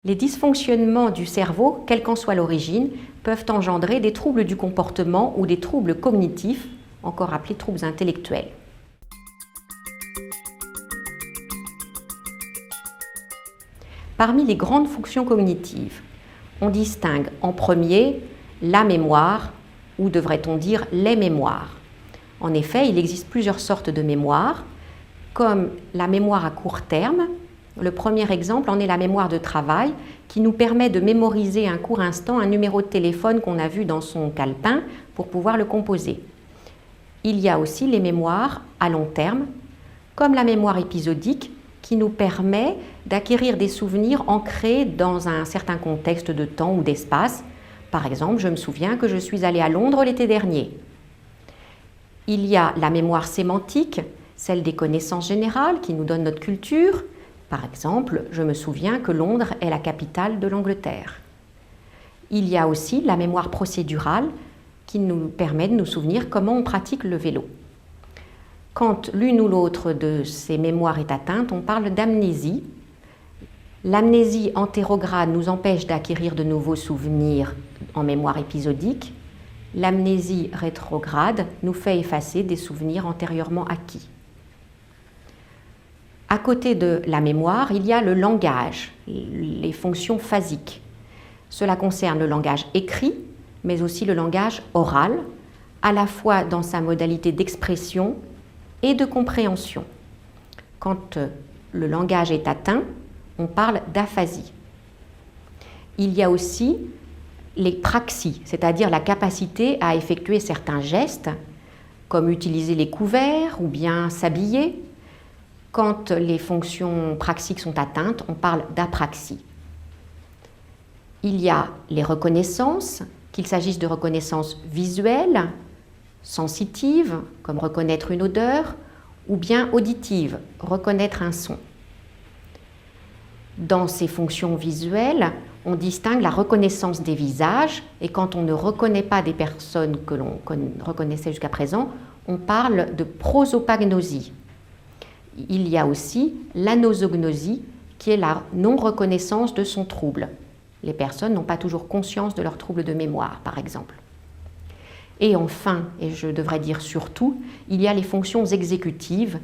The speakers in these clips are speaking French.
Les dysfonctionnements du cerveau, quelle qu'en soit l'origine, peuvent engendrer des troubles du comportement ou des troubles cognitifs, encore appelés troubles intellectuels. Parmi les grandes fonctions cognitives, on distingue en premier la mémoire, ou devrait-on dire les mémoires. En effet, il existe plusieurs sortes de mémoire, comme la mémoire à court terme. Le premier exemple en est la mémoire de travail, qui nous permet de mémoriser un court instant un numéro de téléphone qu'on a vu dans son calepin pour pouvoir le composer. Il y a aussi les mémoires à long terme, comme la mémoire épisodique, qui nous permet d'acquérir des souvenirs ancrés dans un certain contexte de temps ou d'espace. Par exemple, je me souviens que je suis allée à Londres l'été dernier. Il y a la mémoire sémantique, celle des connaissances générales qui nous donne notre culture. Par exemple, je me souviens que Londres est la capitale de l'Angleterre. Il y a aussi la mémoire procédurale qui nous permet de nous souvenir comment on pratique le vélo. Quand l'une ou l'autre de ces mémoires est atteinte, on parle d'amnésie. L'amnésie antérograde nous empêche d'acquérir de nouveaux souvenirs en mémoire épisodique. L'amnésie rétrograde nous fait effacer des souvenirs antérieurement acquis. À côté de la mémoire, il y a le langage, les fonctions phasiques. Cela concerne le langage écrit, mais aussi le langage oral, à la fois dans sa modalité d'expression et de compréhension. Quand le langage est atteint, on parle d'aphasie. Il y a aussi les praxies, c'est-à-dire la capacité à effectuer certains gestes, comme utiliser les couverts ou bien s'habiller. Quand les fonctions praxiques sont atteintes, on parle d'apraxie. Il y a les reconnaissances, qu'il s'agisse de reconnaissances visuelles, sensitives, comme reconnaître une odeur, ou bien auditives, reconnaître un son. Dans ces fonctions visuelles, on distingue la reconnaissance des visages, et quand on ne reconnaît pas des personnes que l'on reconnaissait jusqu'à présent, on parle de prosopagnosie. Il y a aussi l'anosognosie, qui est la non-reconnaissance de son trouble. Les personnes n'ont pas toujours conscience de leur trouble de mémoire, par exemple. Et enfin, et je devrais dire surtout, il y a les fonctions exécutives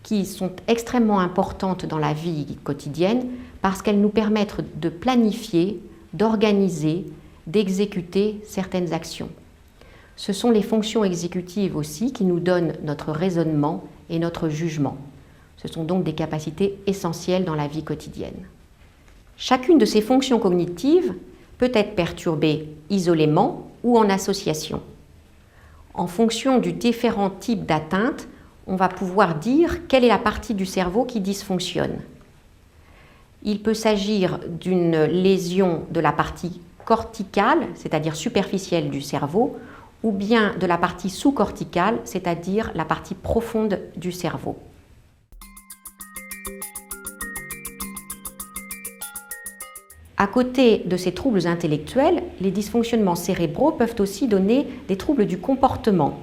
qui sont extrêmement importantes dans la vie quotidienne parce qu'elles nous permettent de planifier, d'organiser, d'exécuter certaines actions. Ce sont les fonctions exécutives aussi qui nous donnent notre raisonnement et notre jugement. Ce sont donc des capacités essentielles dans la vie quotidienne. Chacune de ces fonctions cognitives peut être perturbée isolément ou en association. En fonction du différent type d'atteinte, on va pouvoir dire quelle est la partie du cerveau qui dysfonctionne. Il peut s'agir d'une lésion de la partie corticale, c'est-à-dire superficielle du cerveau, ou bien de la partie sous-corticale, c'est-à-dire la partie profonde du cerveau. À côté de ces troubles intellectuels, les dysfonctionnements cérébraux peuvent aussi donner des troubles du comportement.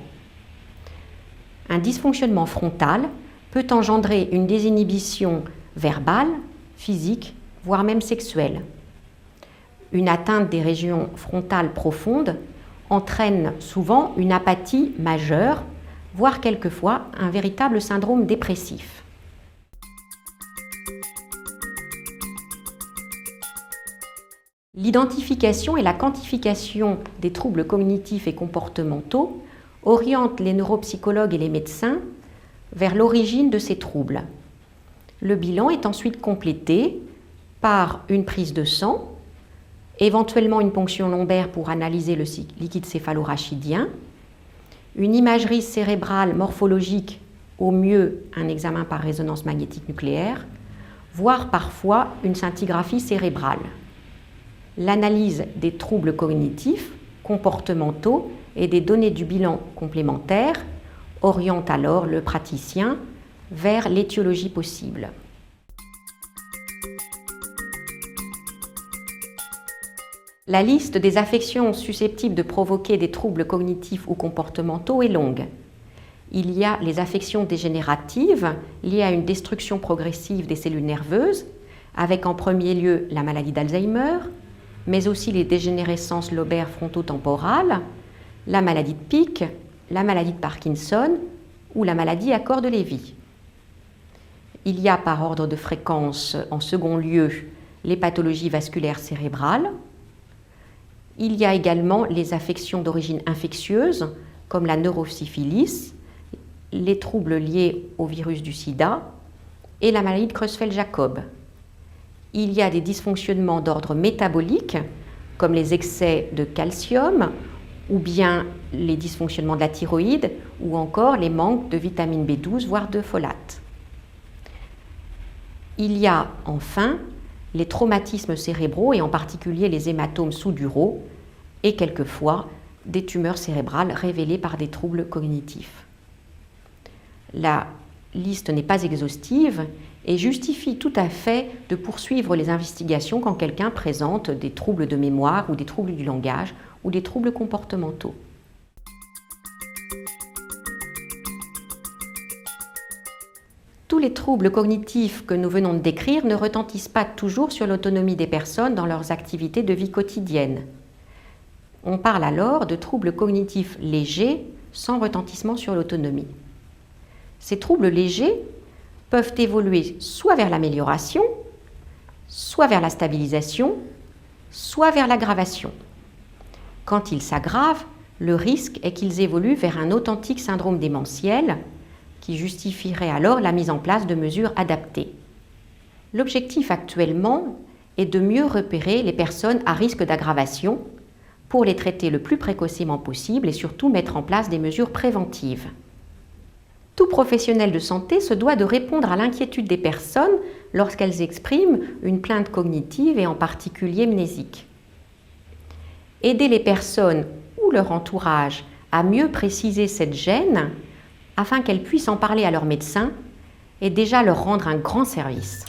Un dysfonctionnement frontal peut engendrer une désinhibition verbale, physique, voire même sexuelle. Une atteinte des régions frontales profondes entraîne souvent une apathie majeure, voire quelquefois un véritable syndrome dépressif. L'identification et la quantification des troubles cognitifs et comportementaux orientent les neuropsychologues et les médecins vers l'origine de ces troubles. Le bilan est ensuite complété par une prise de sang, éventuellement une ponction lombaire pour analyser le liquide céphalorachidien, une imagerie cérébrale morphologique, au mieux un examen par résonance magnétique nucléaire, voire parfois une scintigraphie cérébrale. L'analyse des troubles cognitifs, comportementaux et des données du bilan complémentaire oriente alors le praticien vers l'étiologie possible. La liste des affections susceptibles de provoquer des troubles cognitifs ou comportementaux est longue. Il y a les affections dégénératives liées à une destruction progressive des cellules nerveuses, avec en premier lieu la maladie d'Alzheimer, mais aussi les dégénérescences lobaires frontotemporales, la maladie de Pick, la maladie de Parkinson ou la maladie à corps de Lévy. Il y a par ordre de fréquence en second lieu les pathologies vasculaires cérébrales. Il y a également les affections d'origine infectieuse comme la neurosyphilis, les troubles liés au virus du sida et la maladie de Creutzfeldt-Jakob. Il y a des dysfonctionnements d'ordre métabolique comme les excès de calcium ou bien les dysfonctionnements de la thyroïde ou encore les manques de vitamine B12 voire de folate. Il y a enfin les traumatismes cérébraux et en particulier les hématomes sous-duraux et quelquefois des tumeurs cérébrales révélées par des troubles cognitifs. La liste n'est pas exhaustive et justifie tout à fait de poursuivre les investigations quand quelqu'un présente des troubles de mémoire ou des troubles du langage ou des troubles comportementaux. Tous les troubles cognitifs que nous venons de décrire ne retentissent pas toujours sur l'autonomie des personnes dans leurs activités de vie quotidienne. On parle alors de troubles cognitifs légers sans retentissement sur l'autonomie. Ces troubles légers peuvent évoluer soit vers l'amélioration, soit vers la stabilisation, soit vers l'aggravation. Quand ils s'aggravent, le risque est qu'ils évoluent vers un authentique syndrome démentiel qui justifierait alors la mise en place de mesures adaptées. L'objectif actuellement est de mieux repérer les personnes à risque d'aggravation pour les traiter le plus précocement possible et surtout mettre en place des mesures préventives. Tout professionnel de santé se doit de répondre à l'inquiétude des personnes lorsqu'elles expriment une plainte cognitive et en particulier mnésique. Aider les personnes ou leur entourage à mieux préciser cette gêne afin qu'elles puissent en parler à leur médecin et déjà leur rendre un grand service.